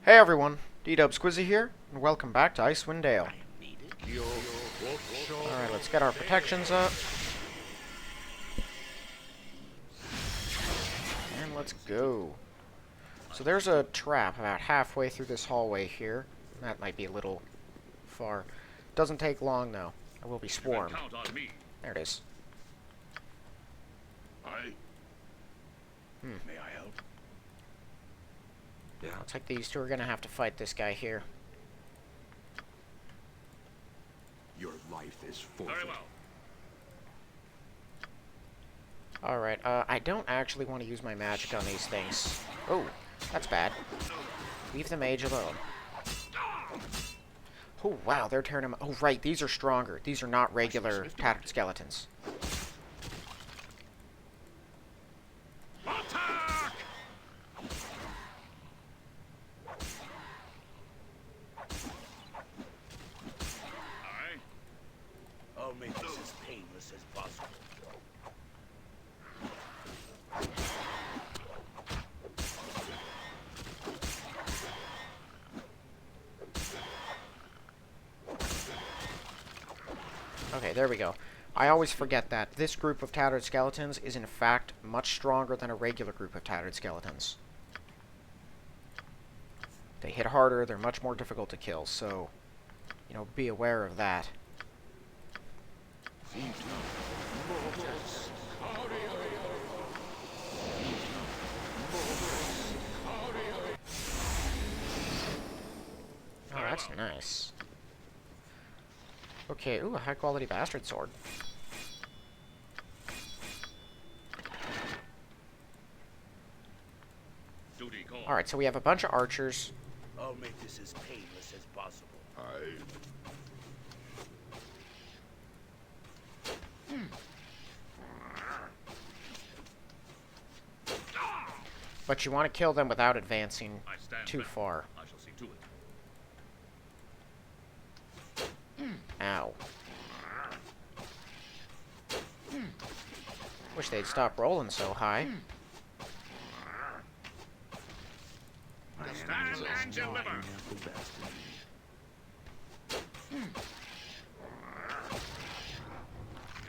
Hey everyone, D-Dub Squizzy here, and welcome back to Icewind Dale. Alright, let's get our protections up. And let's go. So there's a trap about halfway through this hallway here. That might be a little far. Doesn't take long though. I will be swarmed. There it is. May I help? Yeah. Looks like these two are gonna have to fight this guy here. Your life is forfeit. Very well. Alright, I don't actually want to use my magic on these things. Oh, that's bad. Leave the mage alone. Oh, wow, they're tearing him. Oh, right, these are stronger. These are not regular tattered skeletons. Attack! Aye. I'll make this as painless as possible. Okay, there we go. I always forget that this group of tattered skeletons is in fact much stronger than a regular group of tattered skeletons. They hit harder, they're much more difficult to kill, so, you know, be aware of that. Oh, that's nice. Okay, ooh, a high-quality bastard sword. Duty call. Alright, so we have a bunch of archers. I'll make this as painless as possible. But you want to kill them without advancing I stand too back. far. I shall see to it. Ow. Wish they'd stop rolling so high. Stand and deliver.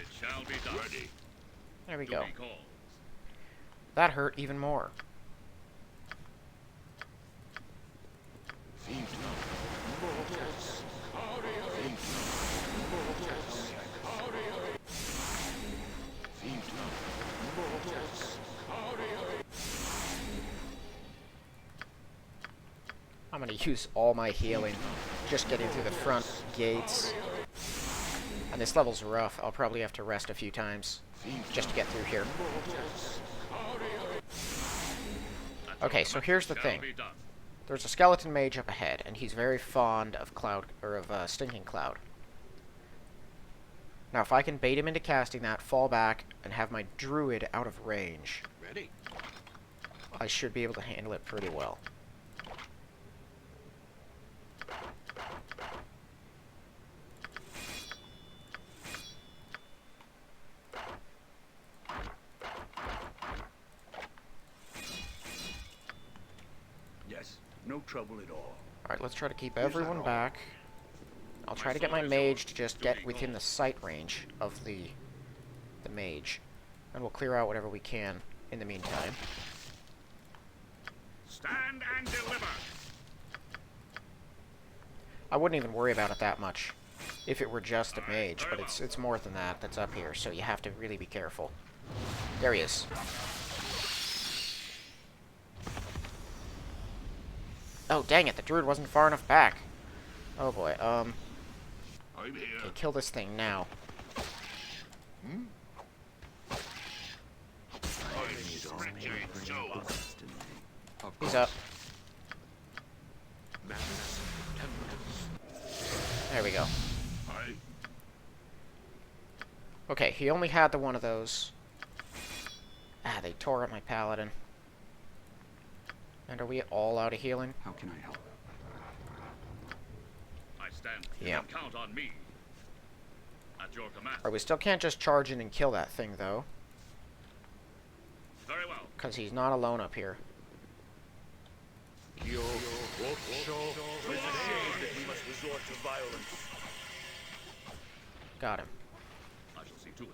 It shall be done. Ready. There we go. Duty calls. That hurt even more. I'm gonna use all my healing just getting through the front gates. And this level's rough. I'll probably have to rest a few times just to get through here. Okay, so here's the thing. Shall be done. There's a skeleton mage up ahead, and he's very fond of Stinking Cloud. Now, if I can bait him into casting that, fall back, and have my druid out of range, Ready? I should be able to handle it pretty well. Yes, no trouble at all. Alright, let's try to keep everyone back. I'll try to get my mage to just get within the sight range of the mage. And we'll clear out whatever we can in the meantime. Stand and deliver. I wouldn't even worry about it that much if it were just a mage, but it's more than that that's up here, so you have to really be careful. There he is. Oh, dang it, the druid wasn't far enough back. Oh boy, I'm here. okay, kill this thing now. He's up. There we go. Aye. Okay, he only had the one of those. Ah, they tore up my paladin. And are we all out of healing? How can I help? I stand. You Yeah. can count on me. At your command. Or we still can't just charge in and kill that thing, though. Very well. Because he's not alone up here. It is a shame that we must resort to violence. Got him. I shall see to it.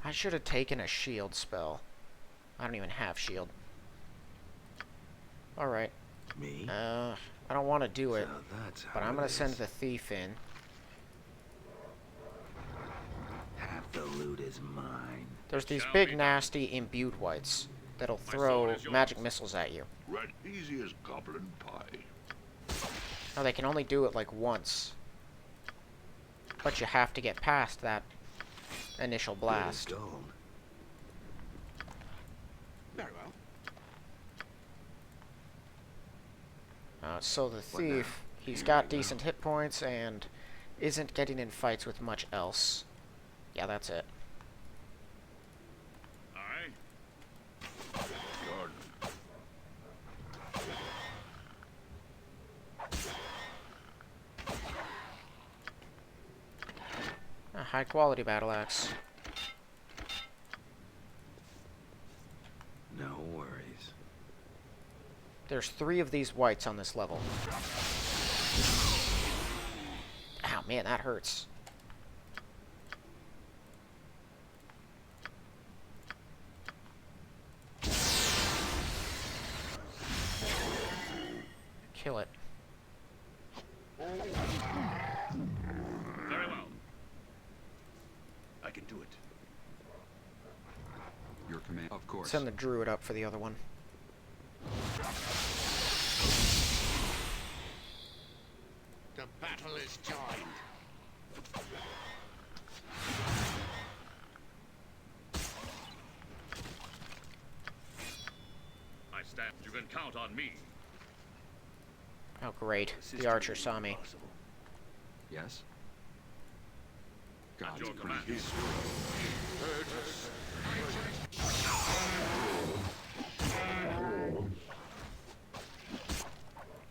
I should have taken a shield spell. I don't even have shield. Alright. Me? I don't want to do it, So that's but how I'm it going to send is. the thief in. Half the loot is mine. There's these Shall big, be done. nasty, imbued whites that'll My throw sword is yours. magic missiles at you. Right easy as goblin pie. Now, they can only do it, like, once. But you have to get past that initial blast. Good as gold. Very well. So the What now? thief, he's got decent hit points and isn't getting in fights with much else. Yeah, that's it. Aye. Jordan. A high-quality battle axe. No worries. There's 3 of these whites on this level. Ow, man, that hurts. Kill it. Very well. I can do it. Your command, of course. Send the druid up for the other one. The battle is joined. I stand. You can count on me. Oh, great. The archer saw me. Yes. At God's your command. grace.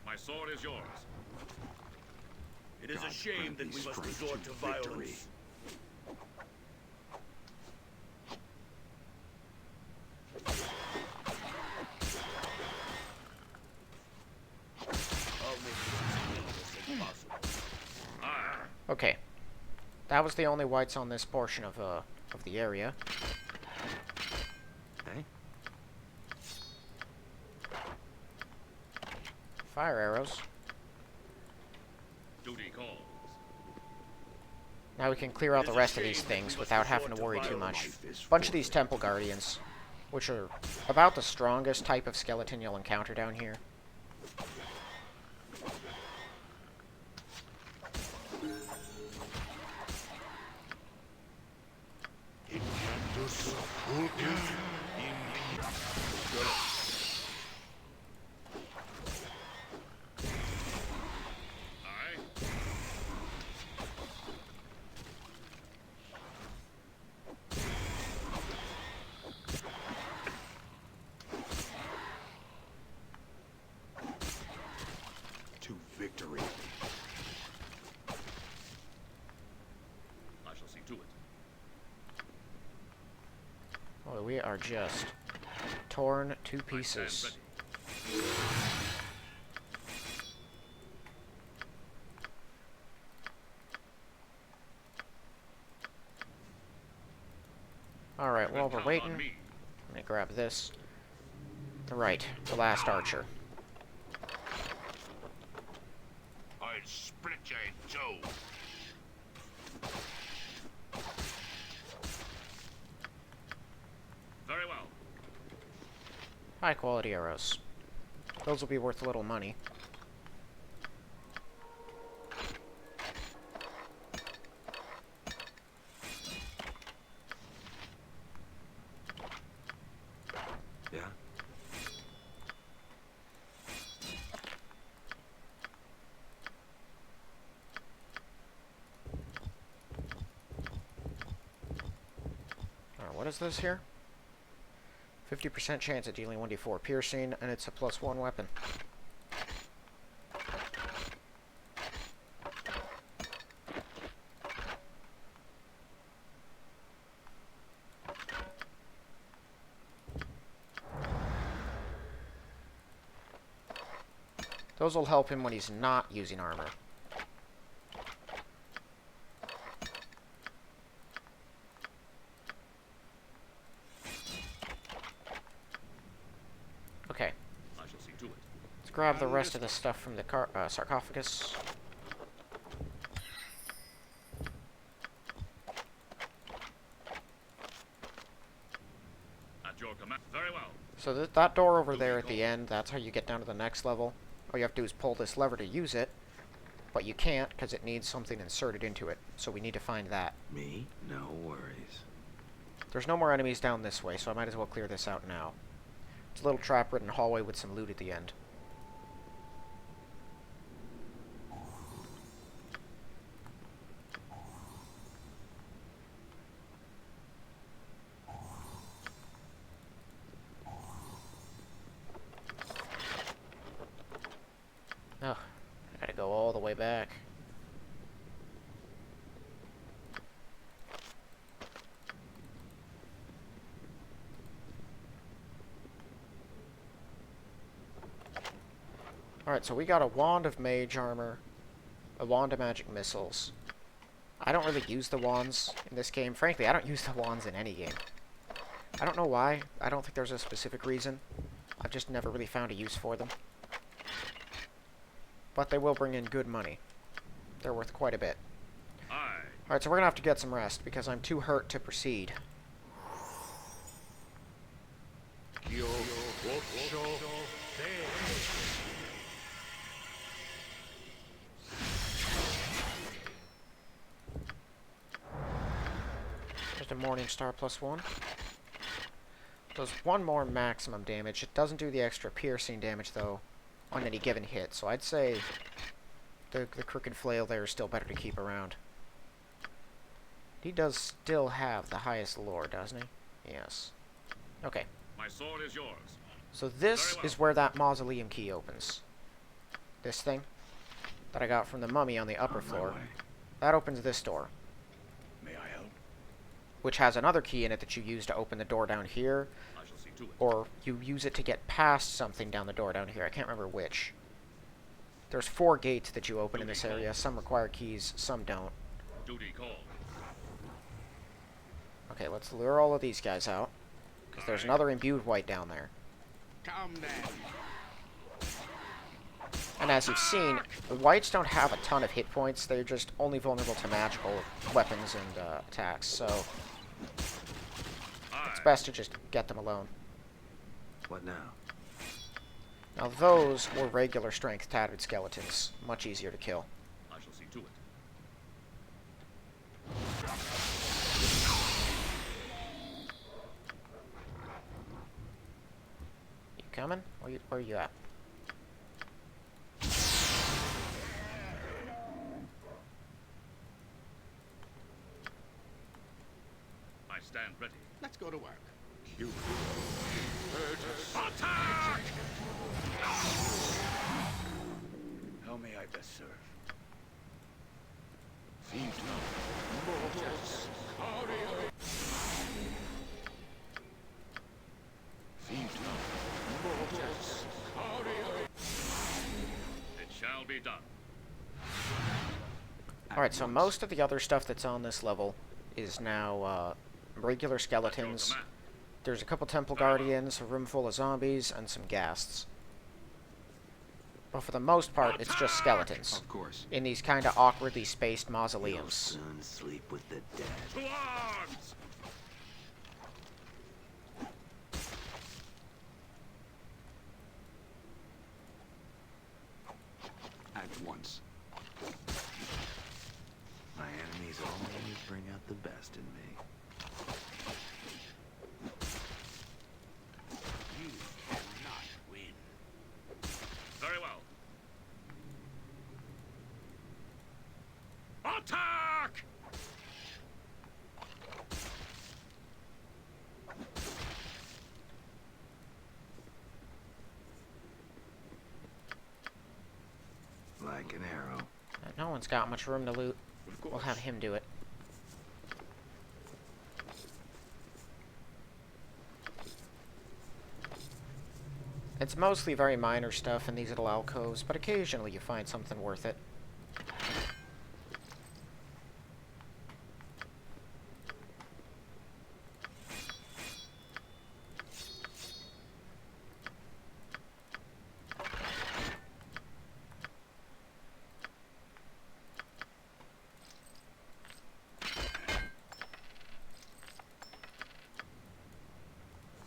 My sword is yours. It is a God shame grant that me we must strength resort to to victory. violence. I'll make this as painless as possible. Ah. Okay. That was the only whites on this portion of the area. Hey? Fire arrows. Duty calls. Now we can clear out the rest of these things without having to worry too much. Bunch of these temple guardians, which are about the strongest type of skeleton you'll encounter down here. Aye. To victory. I shall see to it. Oh, we are just torn to I stand pieces. ready. Alright, You while can we're count waiting, on me. let me grab this. Right, the last archer. I'll split you in two. Very well. High quality arrows. Those will be worth a little money. Yeah? Alright, what is this here? 50% chance of dealing 1d4 piercing, and it's a +1 weapon. Those will help him when he's not using armor. Okay. I shall see to it. Let's grab the rest of the stuff from the sarcophagus. At your command. Very well. So that door over there at the end, that's how you get down to the next level. All you have to do is pull this lever to use it, but you can't because it needs something inserted into it. So we need to find that. Me? No worries. There's no more enemies down this way, so I might as well clear this out now. It's a little trap-ridden hallway with some loot at the end. Oh, I gotta go all the way back. Alright, so we got a wand of mage armor, a wand of magic missiles. I don't really use the wands in this game. Frankly, I don't use the wands in any game. I don't know why. I don't think there's a specific reason. I've just never really found a use for them. But they will bring in good money. They're worth quite a bit. Alright, so we're gonna have to get some rest because I'm too hurt to proceed. There's a Morning Star +1. Does one more maximum damage. It doesn't do the extra piercing damage, though, on any given hit. So I'd say the Crooked Flail there is still better to keep around. He does still have the highest lore, doesn't he? Yes. Okay. My sword is yours. So this is where that mausoleum key opens. This thing that I got from the mummy on the upper floor. That opens this door, May I help? which has another key in it that you use to open the door down here, I shall see to it. or you use it to get past something down the door down here. I can't remember which. There's 4 gates that you open in this area. Some require keys, some don't. Duty called. Okay, let's lure all of these guys out, because there's another imbued white down there. Come then. And as you've seen, the whites don't have a ton of hit points. They're just only vulnerable to magical weapons and attacks, so it's best to just get them alone. What now? Now those were regular strength tattered skeletons. Much easier to kill. I shall see to it. You coming? Where are you at? I stand ready. Let's go to work. Attack! How may I best serve? It shall be done. Alright, so most of the other stuff that's on this level is now regular skeletons. Command. There's a couple temple guardians, a room full of zombies, and some ghasts. But for the most part, it's just skeletons. Of course. In these kind of awkwardly spaced mausoleums. Soon sleep with the dead. To arms! At once. My enemies always bring out the best in me. You cannot win. Very well. Attack! Like an arrow. No one's got much room to loot. We'll have him do it. It's mostly very minor stuff in these little alcoves, but occasionally you find something worth it.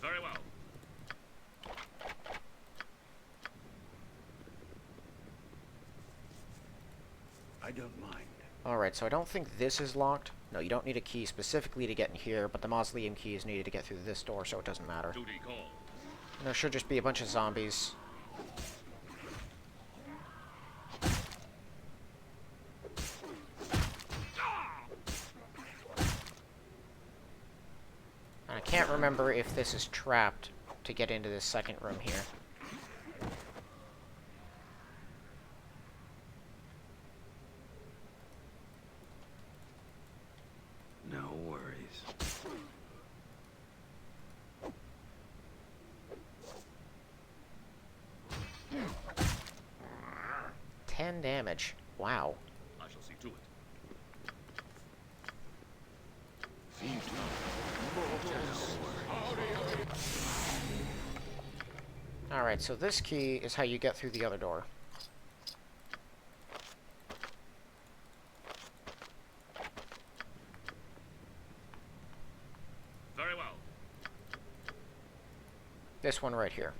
Very well. I don't mind. Alright, so I don't think this is locked. No, you don't need a key specifically to get in here, but the mausoleum key is needed to get through this door, so it doesn't matter. Duty call. And there should just be a bunch of zombies. And I can't remember if this is trapped to get into this second room here. No worries. 10 damage. Wow. I shall see to it. Alright, so this key is how you get through the other door. Very well. This one right here.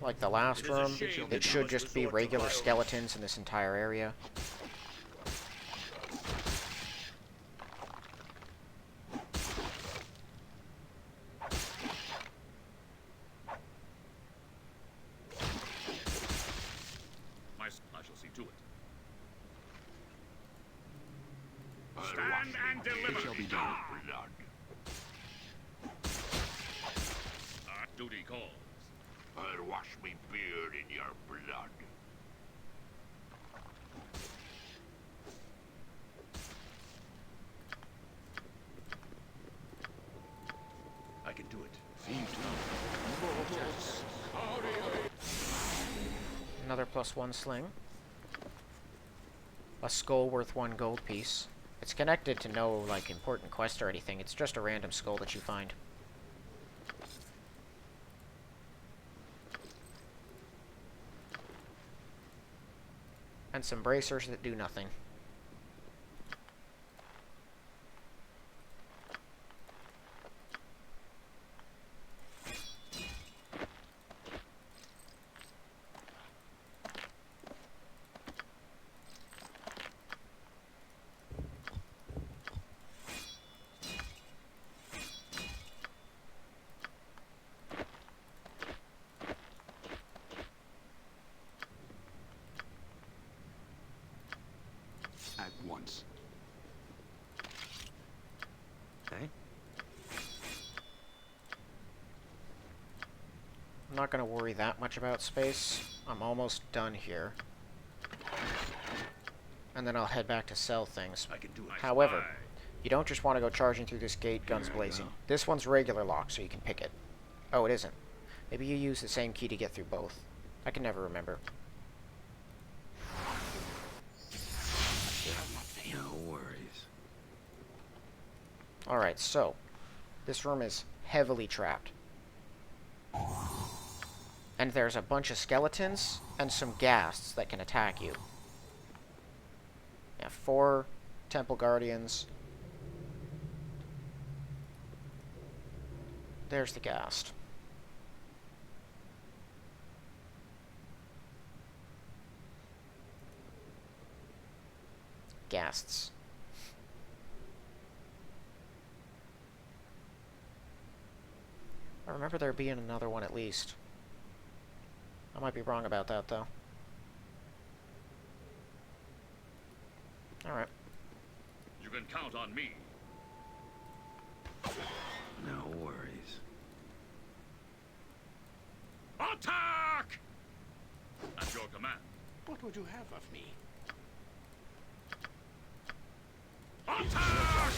Like the last room, it should just be regular skeletons in this entire area. I shall see to it. Stand and deliver. It shall be done. Blood. Duty calls. I'll wash me beard in your blood. I can do it. Another +1 sling. A skull worth 1 gold piece. It's connected to no, like, important quest or anything. It's just a random skull that you find. And some bracers that do nothing. At once. Okay? I'm not going to worry that much about space. I'm almost done here. And then I'll head back to sell things. I can do it. However, you don't just want to go charging through this gate guns Here I blazing. go. This one's regular lock, so you can pick it. Oh, it isn't. Maybe you use the same key to get through both. I can never remember. No worries. Alright, so this room is heavily trapped. And there's a bunch of skeletons and some ghasts that can attack you. Yeah, 4 temple guardians. There's the ghast. Ghasts. I remember there being another one at least. I might be wrong about that, though. Alright. You can count on me. No worries. Attack! At your command. What would you have of me? Attack!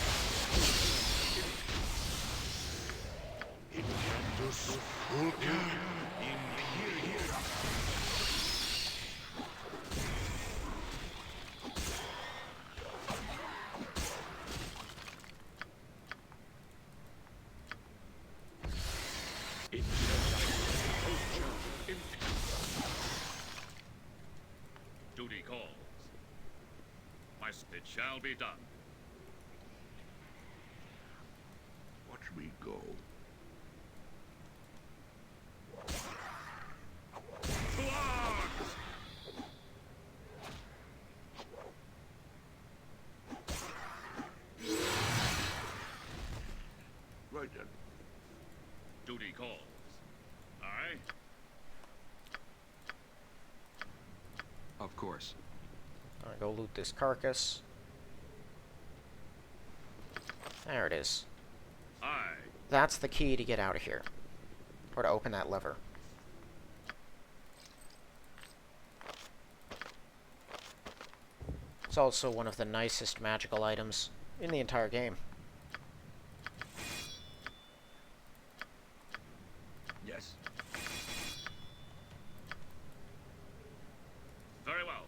Inventus Fulca Imperia. Duty calls. It shall be done. Watch me go. To arms! Right then. Duty calls. Aye. Of course. Alright, go loot this carcass. There it is. Aye. That's the key to get out of here. Or to open that lever. It's also one of the nicest magical items in the entire game. Yes. Very well.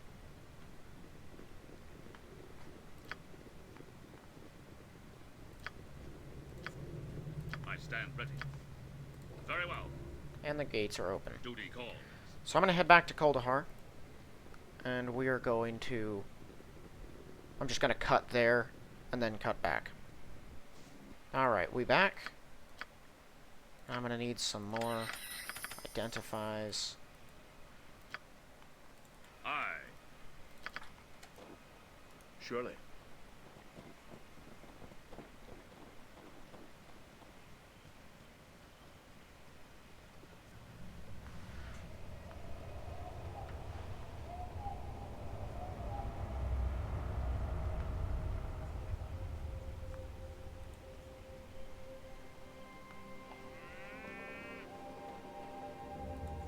I stand ready. Very well. And the gates are open. Duty calls. So I'm going to head back to Kuldahar. And we are going to... I'm just going to cut there and then cut back. Alright, we back. I'm going to need some more identifies. Aye. Surely.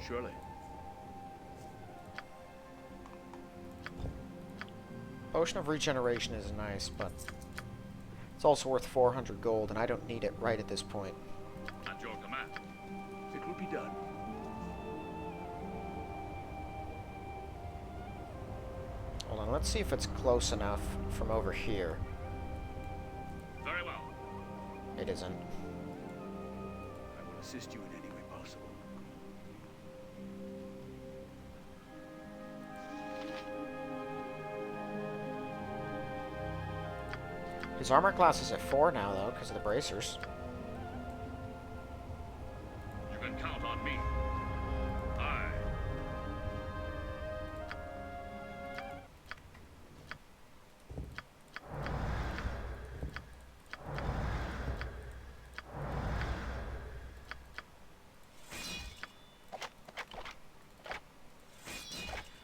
Surely. Potion of Regeneration is nice, but it's also worth 400 gold, and I don't need it right at this point. At your command. It will be done. Hold on, let's see if it's close enough from over here. Very well. It isn't. I will assist you in any way possible. His armor class is at 4 now, though, because of the bracers. You can count on me. Aye.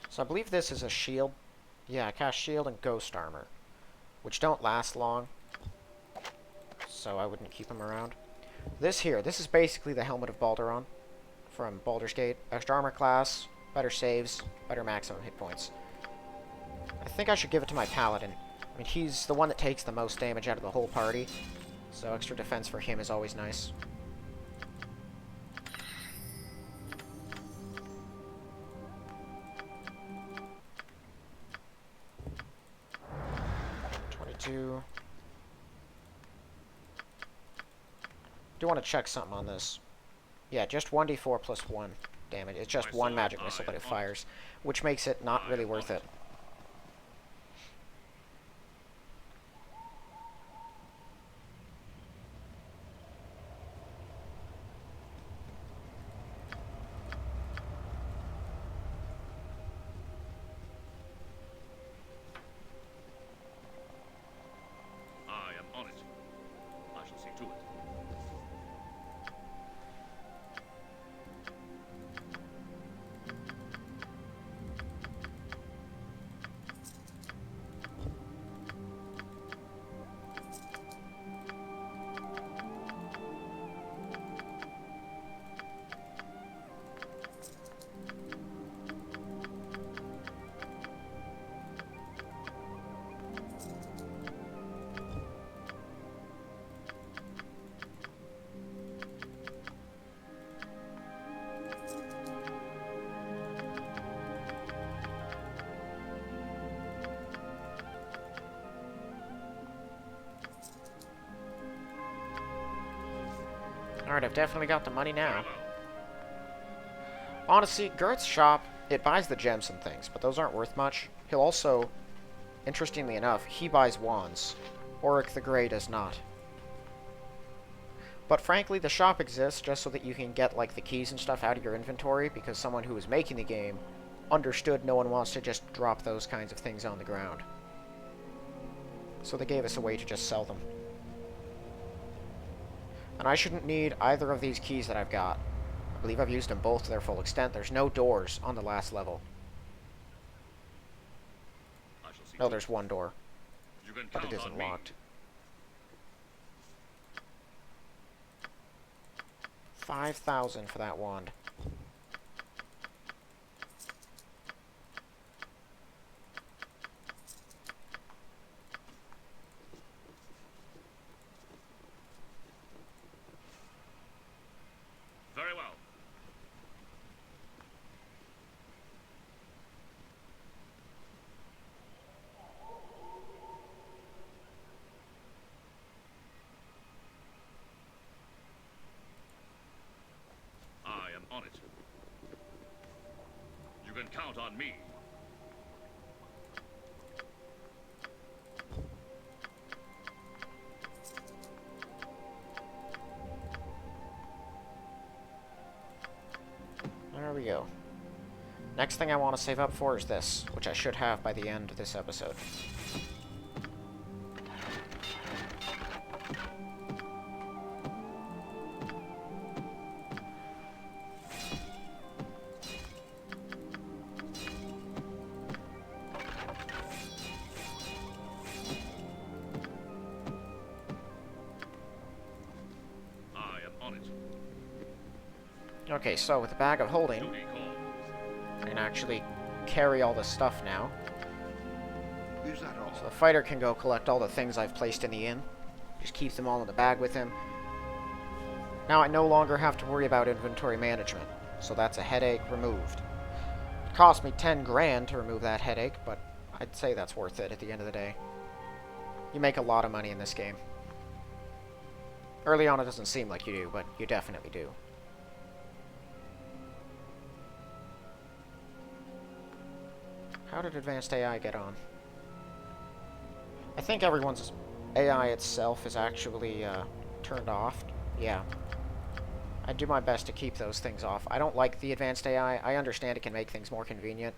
So I believe this is a shield. Yeah, cast shield and ghost armor, which don't last long, so I wouldn't keep them around. This here, this is basically the Helmet of Balduron from Baldur's Gate. Extra armor class, better saves, better maximum hit points. I think I should give it to my paladin. I mean, he's the one that takes the most damage out of the whole party, so extra defense for him is always nice. Do want to check something on this. Yeah, just 1d4 plus 1 damage. It's just one magic missile that it fires, which makes it not really worth it. I am on it. I shall see to it. Alright, I've definitely got the money now. Very well. Honestly, Gert's shop, it buys the gems and things, but those aren't worth much. He'll also, interestingly enough, he buys wands. Auric the Grey does not. But frankly, the shop exists just so that you can get, like, the keys and stuff out of your inventory, because someone who was making the game understood no one wants to just drop those kinds of things on the ground. So they gave us a way to just sell them. And I shouldn't need either of these keys that I've got. I believe I've used them both to their full extent. There's no doors on the last level. I shall see No, to there's it. one door, You can but count it on isn't me. locked. 5,000 for that wand. Very well. I am on it. You can count on me. There we go. Next thing I want to save up for is this, which I should have by the end of this episode. I am on it. Okay, so with the bag of holding, Duty calls. I can actually carry all this stuff now. Is that all? So the fighter can go collect all the things I've placed in the inn. Just keep them all in the bag with him. Now I no longer have to worry about inventory management, so that's a headache removed. It cost me 10 grand to remove that headache, but I'd say that's worth it at the end of the day. You make a lot of money in this game. Early on it doesn't seem like you do, but you definitely do. How did Advanced AI get on? I think everyone's AI itself is actually turned off. Yeah. I do my best to keep those things off. I don't like the Advanced AI. I understand it can make things more convenient.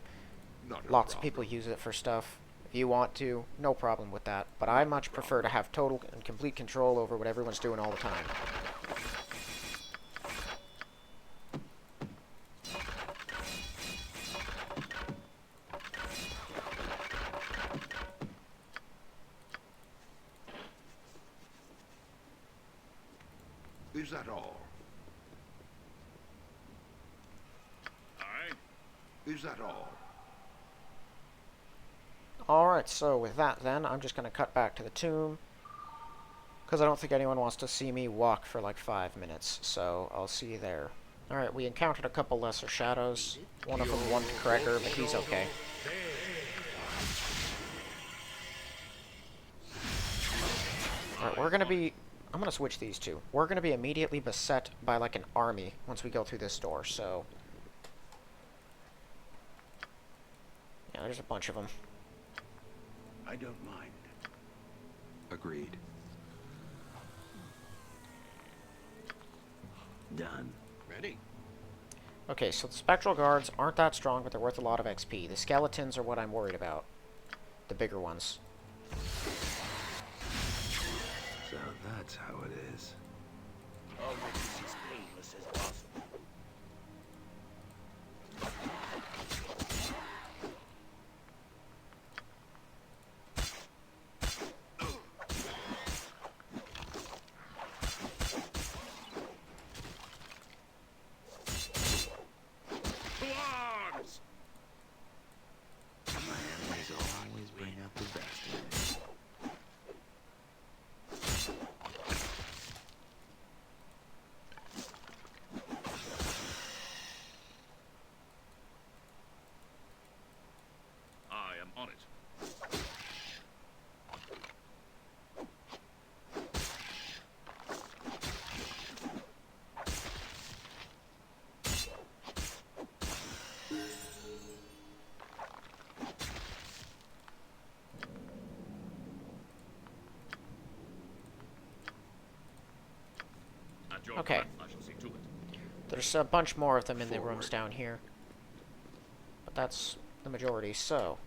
Not a Lots of problem. people use it for stuff. If you want to, no problem with that. But I much prefer to have total and complete control over what everyone's doing all the time. Is that all? Aye. Is that all? Alright, so with that then, I'm just going to cut back to the tomb. Because I don't think anyone wants to see me walk for like 5 minutes, so I'll see you there. Alright, we encountered a couple lesser shadows. One of them one Cracker, but he's okay. Alright, we're gonna be... I'm gonna switch these two. We're gonna be immediately beset by like an army once we go through this door, so... Yeah, there's a bunch of them. I don't mind. Agreed. Done. Ready? Okay, so the Spectral Guards aren't that strong, but they're worth a lot of XP. The Skeletons are what I'm worried about. The bigger ones. So that's how it is. I'll make this as painless as possible. To arms! My enemies always bring out the best in me. I am on it. Okay. I shall see to it. There's a bunch more of them in the rooms down here. But that's the majority, so...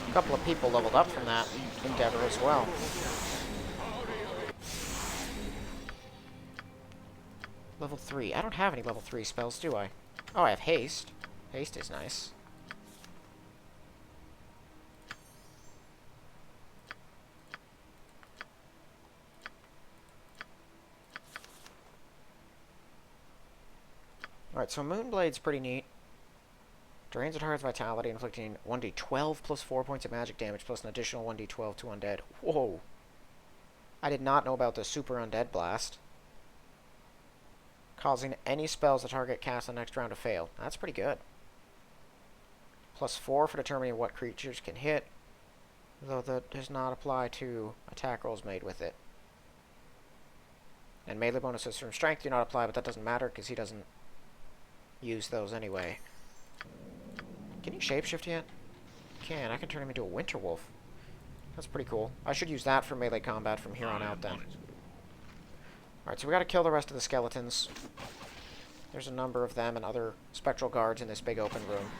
A couple of people leveled up from that endeavor as well. Level 3. I don't have any level 3 spells, do I? Oh, I have haste. Haste is nice. Alright, so Moonblade's pretty neat. Drains a target's vitality, inflicting 1d12 plus 4 points of magic damage, plus an additional 1d12 to undead. Whoa! I did not know about the super undead blast. Causing any spells the target casts on the next round to fail. That's pretty good. Plus 4 for determining what creatures can hit, though that does not apply to attack rolls made with it. And melee bonuses from strength do not apply, but that doesn't matter because he doesn't use those anyway. Can you shapeshift yet? Can. I can turn him into a winter wolf. That's pretty cool. I should use that for melee combat from here on out then. Alright, so we gotta kill the rest of the skeletons. There's a number of them and other spectral guards in this big open room.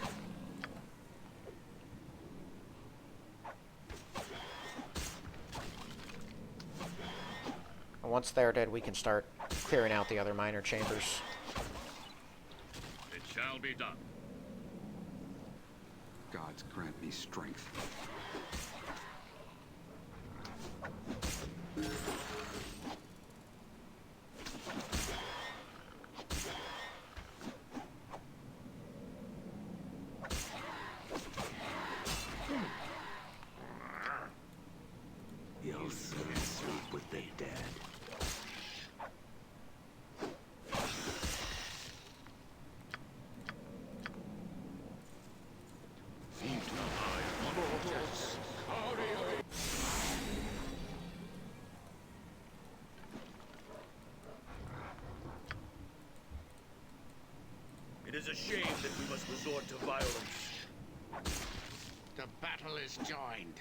And once they're dead, we can start clearing out the other minor chambers. It shall be done. Gods grant me strength. You'll soon sleep with the dead. It is a shame that we must resort to violence. The battle is joined.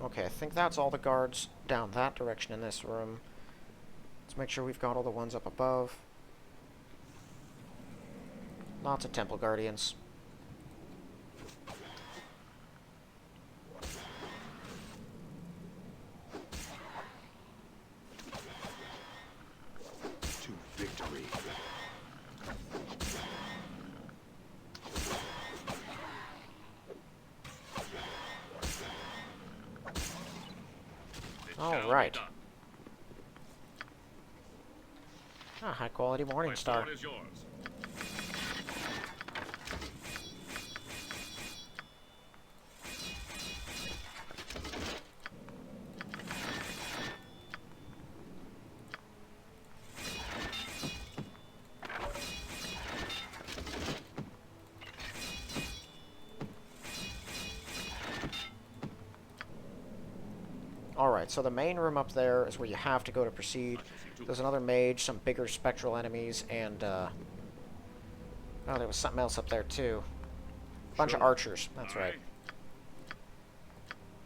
Okay, I think that's all the guards down that direction in this room. Let's make sure we've got all the ones up above. Lots of temple guardians. To victory. All right. Ah, high quality morning star. Is yours. Alright, so the main room up there is where you have to go to proceed. There's another mage, some bigger spectral enemies, and, oh, there was something else up there, too. A bunch of archers, that's right.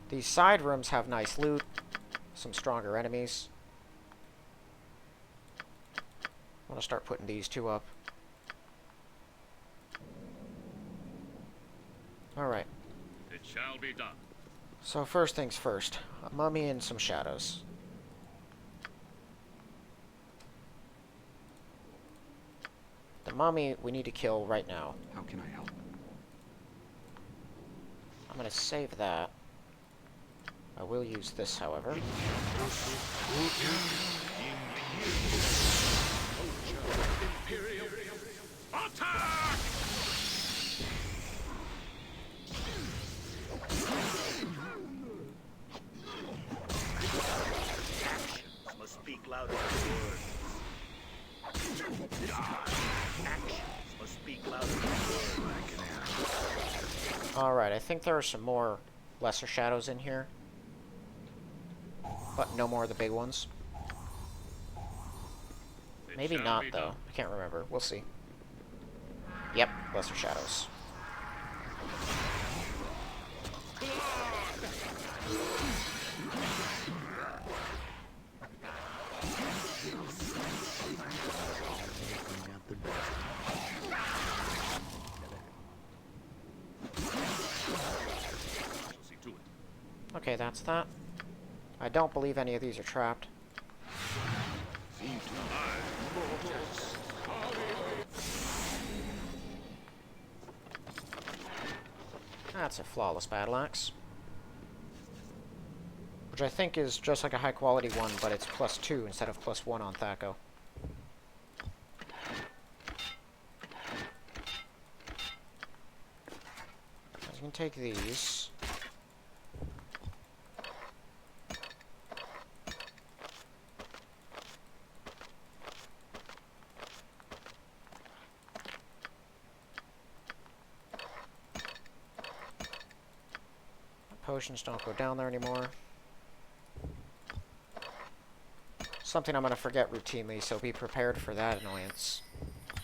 These side rooms have nice loot, some stronger enemies. I'm gonna start putting these two up. Alright. It shall be done. So first things first, a mummy and some shadows. The mummy we need to kill right now. How can I help? I'm gonna save that. I will use this, however. Attack! Actions must speak louder than words. Actions must speak louder than words. Alright, I think there are some more lesser shadows in here. But no more of the big ones. Maybe not, though. I can't remember. We'll see. Yep, lesser shadows. Bring out the best. See to it. Okay, that's that. I don't believe any of these are trapped. That's a flawless battle axe. Which I think is just like a high quality one, but it's +2 instead of +1 on Thaco. I can take these. Potions don't go down there anymore. Something I'm going to forget routinely, so be prepared for that annoyance.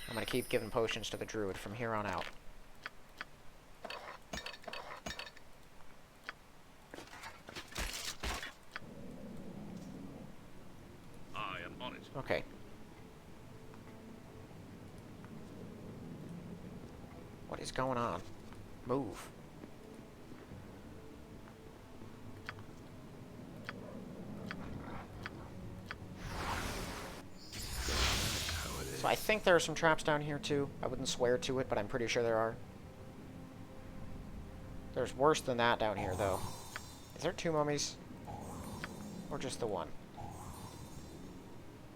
I'm going to keep giving potions to the druid from here on out. I am on it. Okay. What is going on? Move. So I think there are some traps down here too. I wouldn't swear to it, but I'm pretty sure there are. There's worse than that down here, though. Is there 2 mummies? Or just the one?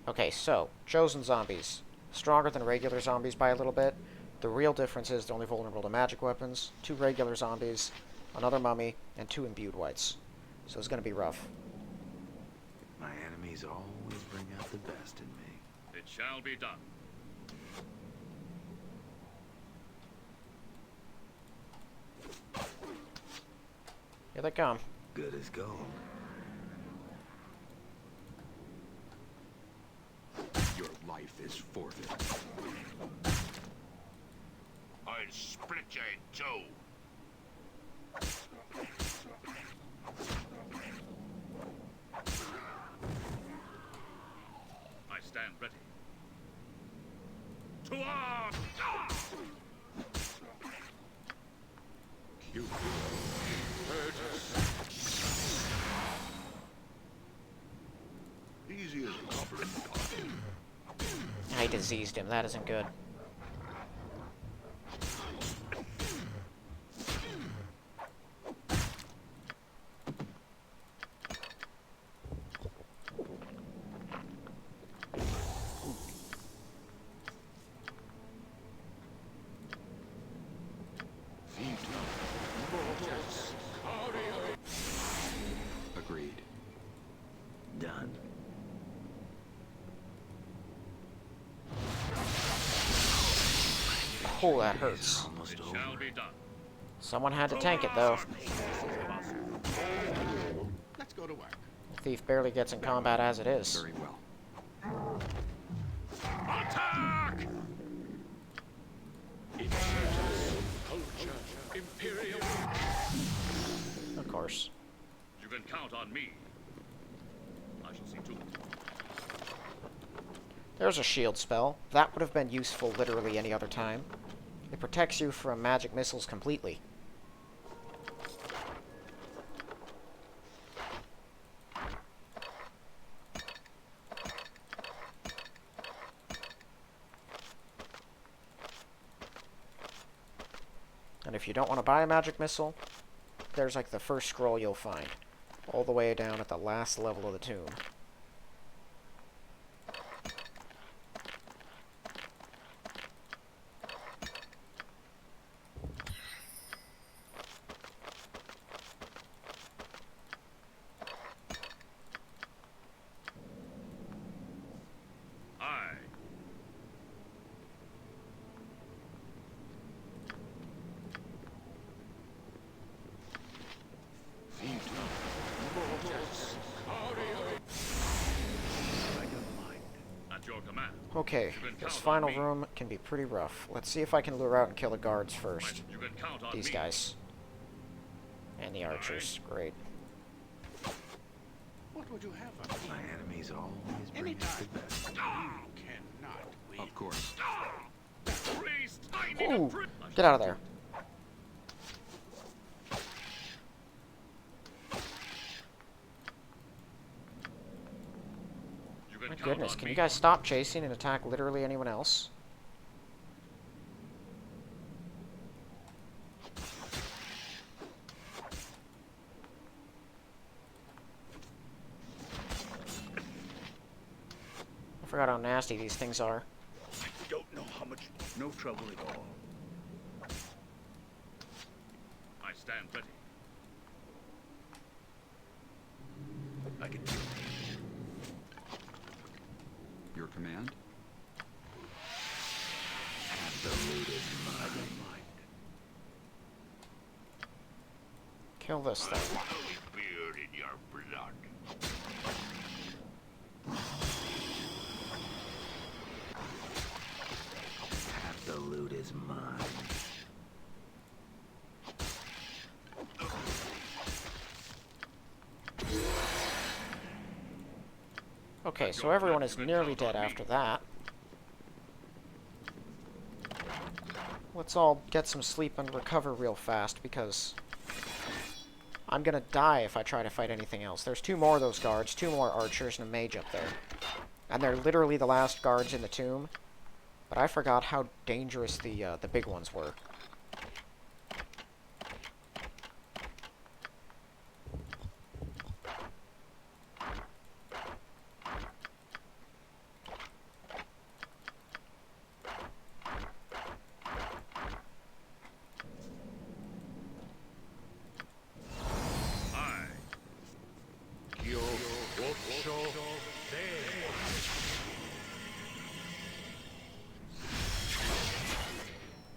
Okay, so, chosen zombies. Stronger than regular zombies by a little bit. The real difference is they're only vulnerable to magic weapons. 2 regular zombies, another mummy, and 2 imbued whites. So it's going to be rough. My enemies always bring out the best in me. It shall be done. Here they come. Good as gold. Your life is forfeit. I'll split you in 2. I stand ready. To arms! You hurt us. Easy as goblin talking. I diseased him. That isn't good. Agreed. Done. Oh, that hurts. Almost It over. shall be done. Someone had to tank it, though. Let's go to work. The thief barely gets in combat as it is. Very well. Attack! Culture, Imperial. Of course. You can count on me. I shall see to it. There's a shield spell. That would have been useful literally any other time. It protects you from magic missiles completely. And if you don't want to buy a magic missile, there's like the first scroll you'll find. All the way down at the last level of the tomb. Aye. At your command. Okay, this final room can be pretty rough. Let's see if I can lure out and kill the guards first. You can count on These me. guys. And the archers. Great. What would you have of me? My enemies always bring us the best. You cannot win. Of course. Priest, I need a Ooh! priest. Get out of there. You can My count goodness, on can me. you guys stop chasing and attack literally anyone else? I forgot how nasty these things are. You don't know how much. No trouble at all. I stand ready. I can do it. Your command? Have the loot is I mine. don't mind. Kill this thing. Holy beard in your blood. Have the loot is mine. Okay, so everyone is nearly dead after that. Let's all get some sleep and recover real fast, because I'm gonna die if I try to fight anything else. There's 2 more of those guards, 2 more archers, and a mage up there. And they're literally the last guards in the tomb. But I forgot how dangerous the big ones were. Aye.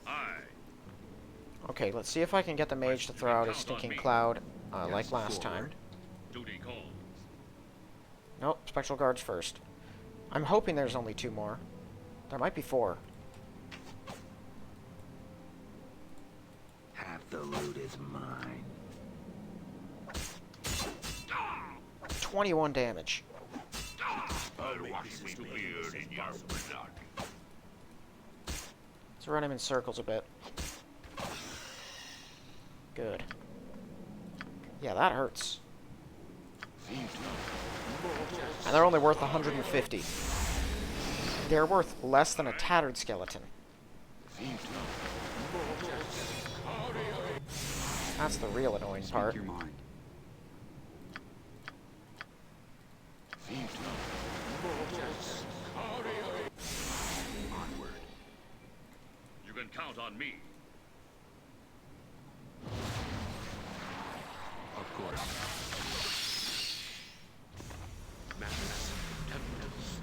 Aye. Okay, let's see if I can get the mage to throw out his stinking cloud, like last time. Duty calls. Nope, spectral guards first. I'm hoping there's only 2 more. There might be 4. Have the loot is mine. 21 damage. I'll wash me beard in your blood. Let's run him in circles a bit. Good. Yeah, that hurts. And they're only worth 150. They're worth less than a tattered skeleton. That's the real annoying Speak part. your mind. Onward. You can count on me. Of course. Madness. Tempest.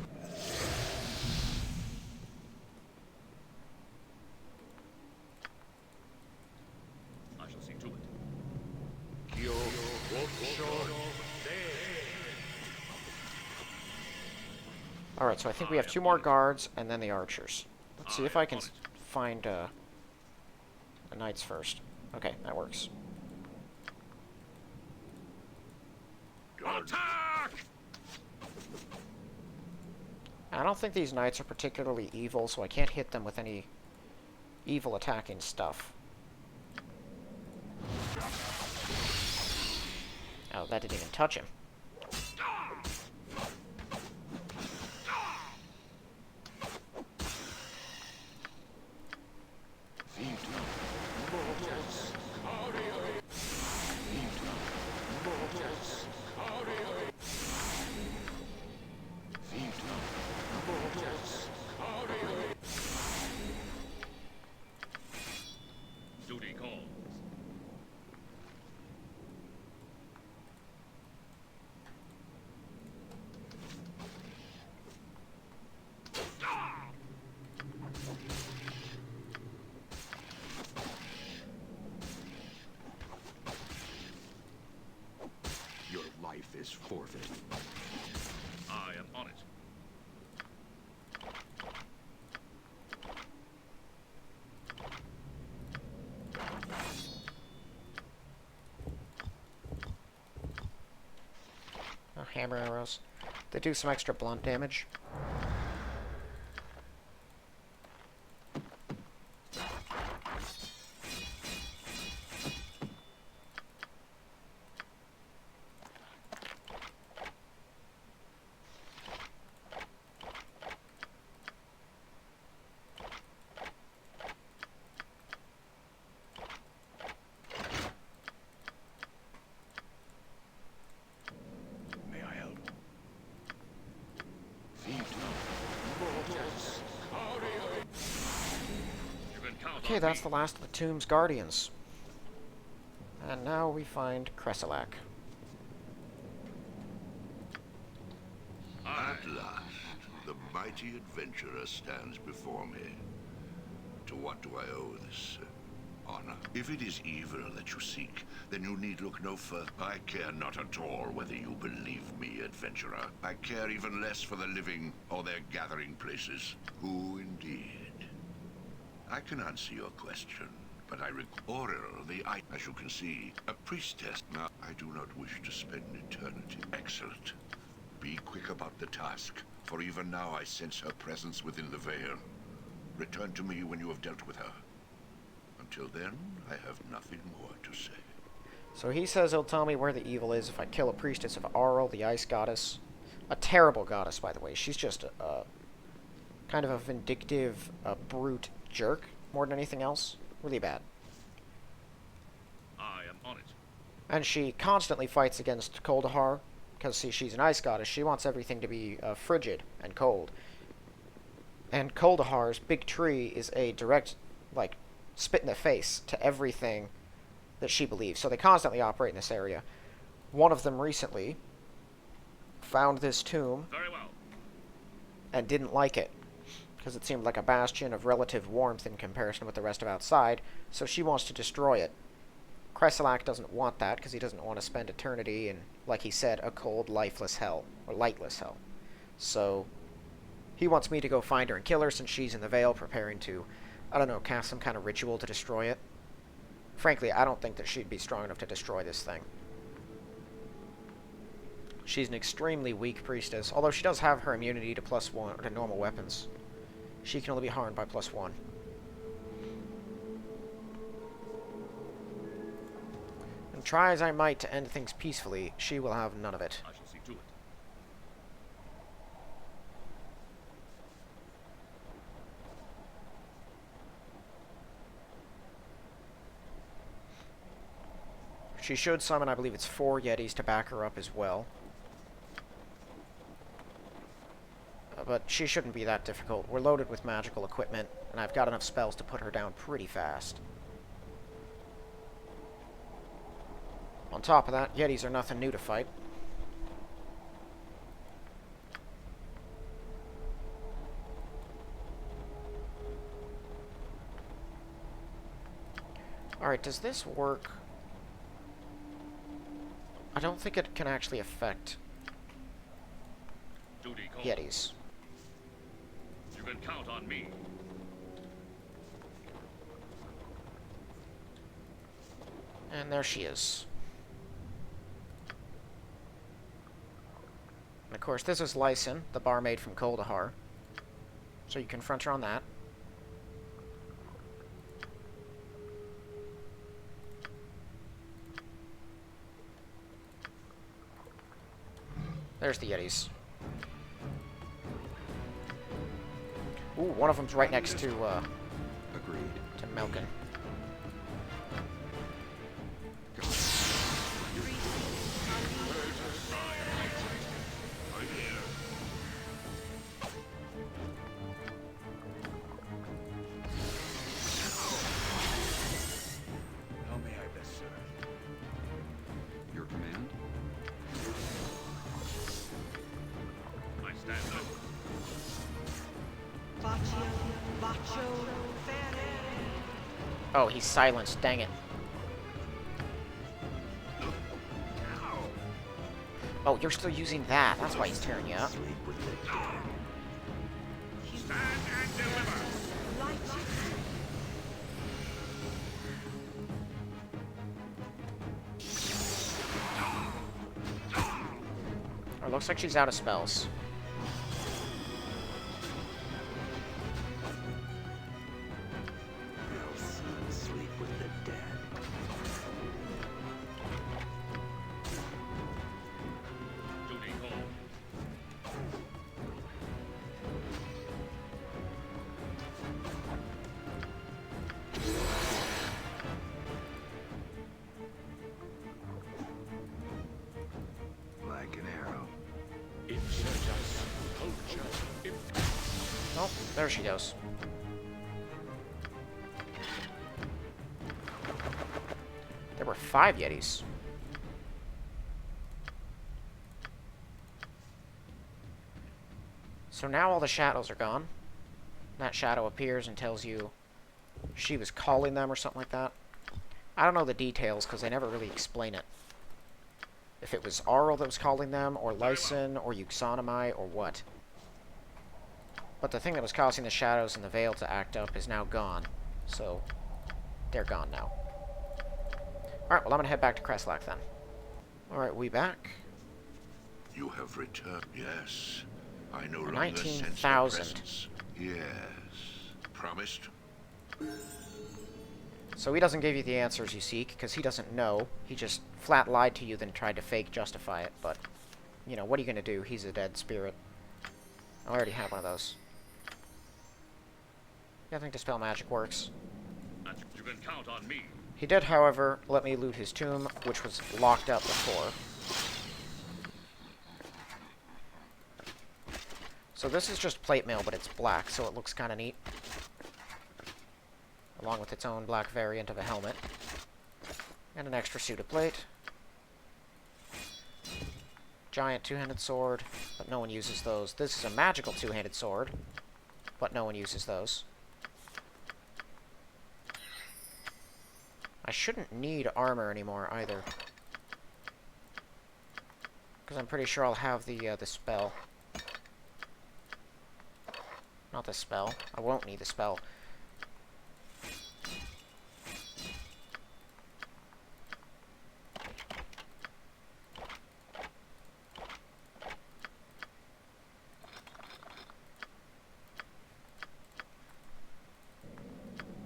I shall see to it. Alright, so I think we have 2 more guards, and then the archers. Let's see if I can find the knights first. Okay, that works. Attack! I don't think these knights are particularly evil, so I can't hit them with any evil attacking stuff. Oh, that didn't even touch him. is forfeit. I am on it. Oh, hammer arrows. They do some extra blunt damage. May I help? You can count Okay, on that's me. the last of the Tomb's Guardians. And now we find Kresselack. I At last, the mighty adventurer stands before me. To what do I owe this honor? If it is evil that you seek, then you need look no further. I care not at all whether you believe me, adventurer. I care even less for the living or their gathering places. Who indeed? I can answer your question, but I require as you can see, a priestess. Now, I do not wish to spend eternity. Excellent. Be quick about the task, for even now I sense her presence within the veil. Return to me when you have dealt with her. Until then, I have nothing more to say. So he says he'll tell me where the evil is if I kill a priestess of Auril, the ice goddess. A terrible goddess, by the way. She's just a kind of a vindictive, brute jerk, more than anything else. Really bad. am on it. And she constantly fights against Koldahar, because, see, she's an ice goddess. She wants everything to be frigid and cold. And Koldahar's big tree is a direct, like, spit in the face to everything that she believes. So they constantly operate in this area. One of them recently found this tomb Very well. and didn't like it, because it seemed like a bastion of relative warmth in comparison with the rest of outside, so she wants to destroy it. Kresselack doesn't want that, because he doesn't want to spend eternity in, like he said, a cold, lifeless hell, or lightless hell. So he wants me to go find her and kill her, since she's in the Vale preparing to, I don't know, cast some kind of ritual to destroy it. Frankly, I don't think that she'd be strong enough to destroy this thing. She's an extremely weak priestess, although she does have her immunity to +1, or to normal weapons. She can only be harmed by +1. And try as I might to end things peacefully, she will have none of it. I shall see to it. She should summon, I believe it's 4 Yetis to back her up as well. But she shouldn't be that difficult. We're loaded with magical equipment, and I've got enough spells to put her down pretty fast. On top of that, Yetis are nothing new to fight. Alright, does this work? I don't think it can actually affect Duty calls. Yetis. You can count on me. And there she is. And of course, this is Lysan, the barmaid from Koldahar. So you confront her on that. There's the Yetis. Ooh, one of them's right next to Agreed. Melkin. I'm here. How may I best serve? Your command? I stand up. Oh, he's silenced. Dang it. Oh, you're still using that. That's why he's tearing you up. Sleep with the dead. Stand and deliver. Oh, looks like she's out of spells. Lysan, sleep with the dead. Duty call. Like an arrow. Insurgents, culture, Oh, there she goes. There were 5 Yetis. So now all the shadows are gone. That shadow appears and tells you she was calling them or something like that. I don't know the details because they never really explain it. If it was Arl that was calling them, or Lysan, or Yuxanamai, or what. But the thing that was causing the shadows and the veil to act up is now gone. So, they're gone now. Alright, well I'm gonna head back to Kresselack then. Alright, we back. You have returned, yes. I no longer 19,000. sense your presence. Yes. Promised? So he doesn't give you the answers you seek, because he doesn't know. He just flat lied to you, then tried to fake justify it. But, you know, what are you gonna do? He's a dead spirit. I already have one of those. Yeah, I think Dispel Magic works. You can count on me. He did, however, let me loot his tomb, which was locked up before. So this is just plate mail, but it's black, so it looks kind of neat. Along with its own black variant of a helmet. And an extra suit of plate. Giant two-handed sword, but no one uses those. This is a magical two-handed sword, but no one uses those. I shouldn't need armor anymore, either. Because I'm pretty sure I'll have the spell. Not the spell. I won't need the spell.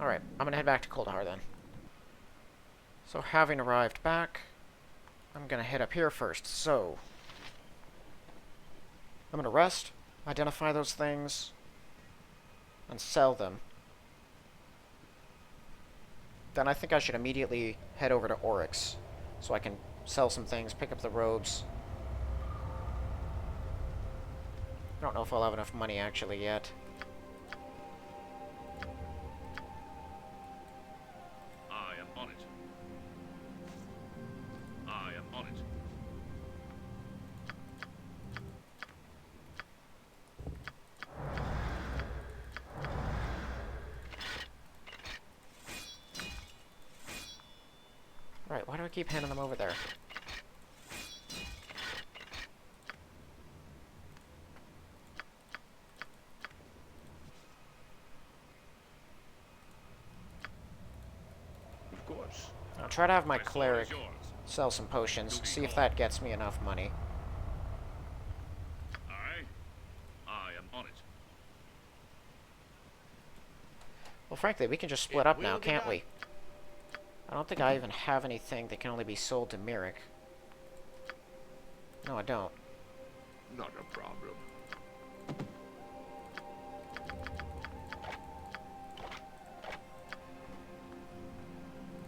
Alright, I'm gonna head back to Kuldahar then. So, having arrived back, I'm gonna head up here first. So, I'm gonna rest, identify those things, and sell them. Then I think I should immediately head over to Oryx, so I can sell some things, pick up the robes. I don't know if I'll have enough money actually yet. I am on it. I am on it. Right, why do I keep handing them over there? of course. I'll try to have my sword is cleric yours. sell some potions, see if that gets me enough money. I am on it. Well, frankly, we can just split up now, can't we? I don't think I even have anything that can only be sold to Myrick. No, I don't. Not a problem.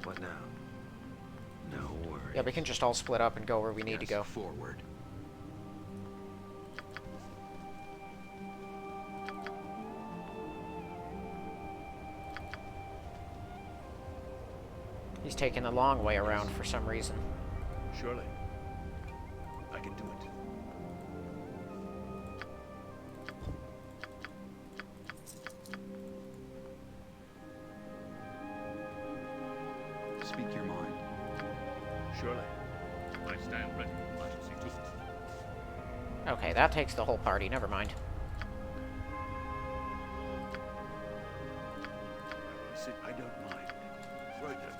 What now? No worries. Yeah, we can just all split up and go where we need to Yes, go. Forward. He's taking the long way around for some reason. Surely. I can do it. Speak your mind. Surely. I stand ready, Majesty. Okay, that takes the whole party. Never mind. I don't mind. Right then.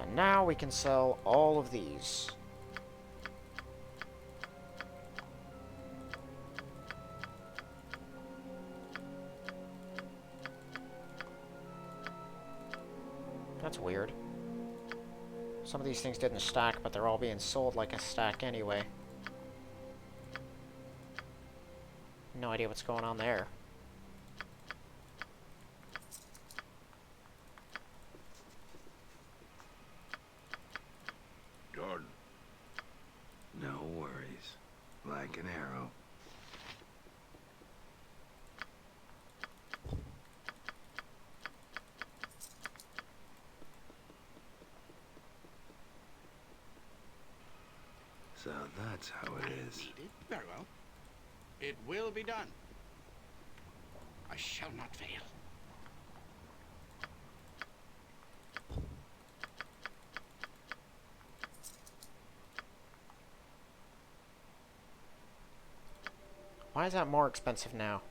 And now we can sell all of these. That's weird. Some of these things didn't stack, but they're all being sold like a stack anyway. No idea what's going on there. Done. No worries. Like an arrow. So that's how it is. Needed. Very well. It will be done. I shall not fail. Why is that more expensive now?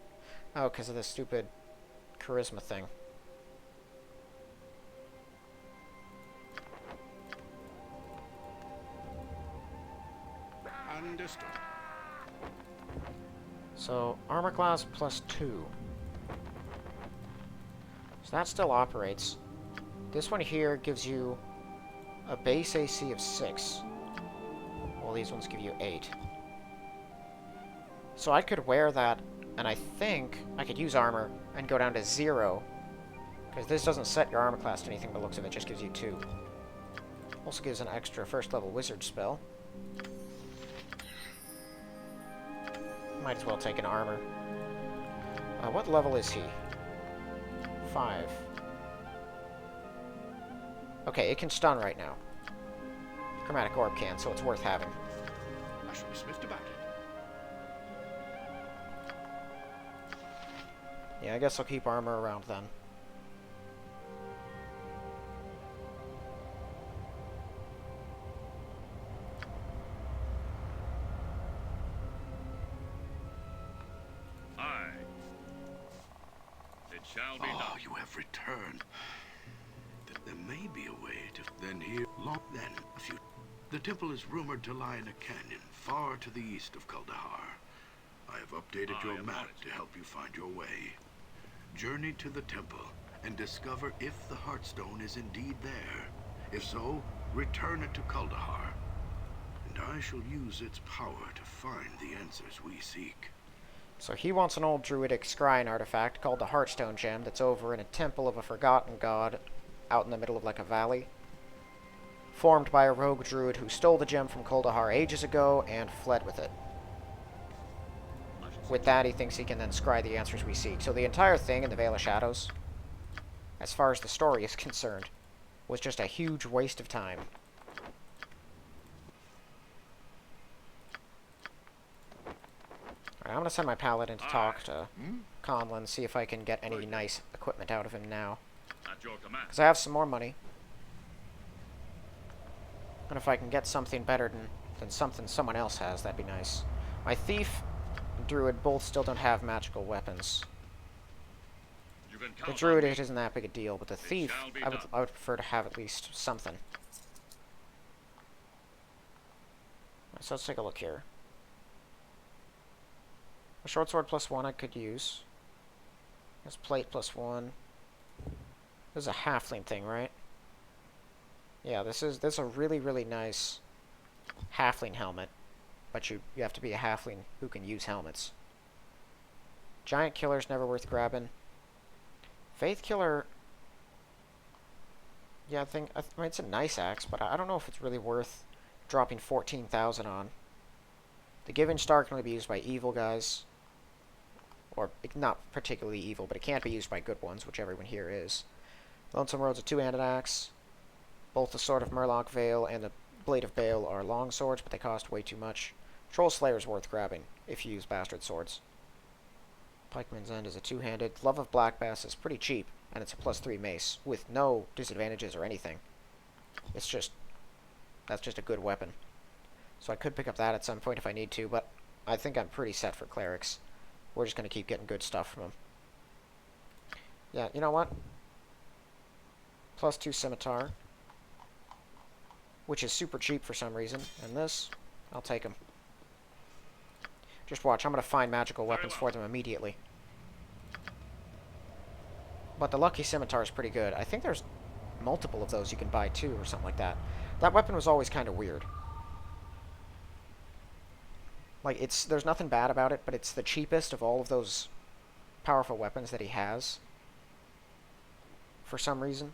Oh, because of the stupid charisma thing. Understood. So, armor class +2. So that still operates. This one here gives you a base AC of 6. Well, these ones give you 8. So I could wear that, and I think I could use armor and go down to 0. Because this doesn't set your armor class to anything by the looks of it, just gives you 2. Also gives an extra first level wizard spell. Might as well take an armor. What level is he? 5. Okay, it can stun right now. Chromatic Orb can, so it's worth having. I shall be swift about it. Yeah, I guess I'll keep armor around then. Aye. It shall be Oh, done. you have returned. There may be a way to... Then here... Then, a few... The temple is rumored to lie in a canyon far to the east of Kuldahar. I have updated your map to help you find your way. Journey to the temple and discover if the Heartstone is indeed there. If so, return it to Kuldahar, and I shall use its power to find the answers we seek. So he wants an old druidic scrying artifact called the Heartstone Gem that's over in a temple of a forgotten god out in the middle of like a valley. Formed by a rogue druid who stole the gem from Kuldahar ages ago and fled with it. With that, he thinks he can then scry the answers we seek. So the entire thing in the Vale of Shadows, as far as the story is concerned, was just a huge waste of time. Alright, I'm gonna send my paladin to talk to Conlon, see if I can get any nice equipment out of him now. At your command. Because I have some more money. And if I can get something better than something someone else has, that'd be nice. My thief and druid both still don't have magical weapons. You can The count druid, on it isn't that big a deal, but the thief, shall be I would done. prefer to have at least something. So let's take a look here. A short sword +1 I could use. This plate +1. This is a halfling thing, right? Yeah, this is a really, really nice halfling helmet. But you have to be a halfling who can use helmets. Giant killer's never worth grabbing. Faith killer... Yeah, I mean, it's a nice axe, but I don't know if it's really worth dropping 14,000 on. The Giving Star can only be used by evil guys. Or, not particularly evil, but it can't be used by good ones, which everyone here is. Lonesome Road's a two-handed axe. Both the Sword of Murloc Vale and the Blade of Bale are long swords, but they cost way too much. Troll Slayer's worth grabbing, if you use bastard swords. Pikeman's End is a two-handed. Love of Black Bass is pretty cheap. and it's a +3 mace with no disadvantages or anything. It's just, that's just a good weapon. So I could pick up that at some point if I need to, but I think I'm pretty set for clerics. We're just going to keep getting good stuff from them. Yeah, you know what? +2 scimitar, which is super cheap for some reason, and this, I'll take them. Just watch, I'm going to find magical weapons for them immediately. But the lucky scimitar is pretty good. I think there's multiple of those you can buy too, or something like that. That weapon was always kind of weird. Like, there's nothing bad about it, but it's the cheapest of all of those powerful weapons that he has. For some reason.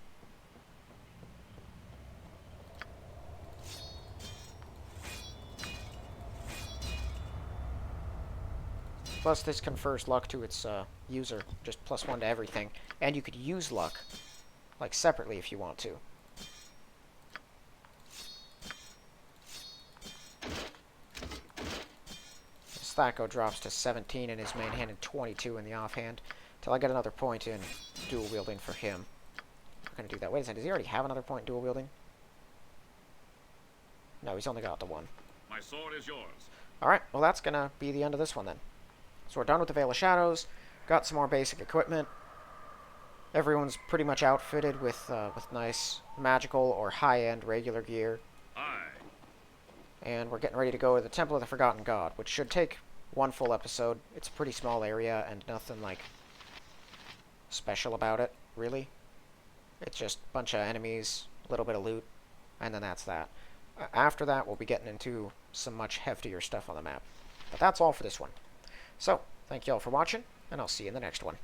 Plus, this confers luck to its user, just +1 to everything. And you could use luck, like, separately if you want to. His Thacko drops to 17 in his main hand and 22 in the offhand, till I get another point in dual wielding for him. I'm going to do that. Wait a second, does he already have another point in dual wielding? No, he's only got the one. My sword is yours. Alright, well that's going to be the end of this one then. So we're done with the Veil of Shadows, got some more basic equipment. Everyone's pretty much outfitted with nice magical or high-end regular gear. Aye. And we're getting ready to go to the Temple of the Forgotten God, which should take one full episode. It's a pretty small area and nothing, like, special about it, really. It's just a bunch of enemies, a little bit of loot, and then that's that. After that, we'll be getting into some much heftier stuff on the map. But that's all for this one. So, thank you all for watching, and I'll see you in the next one.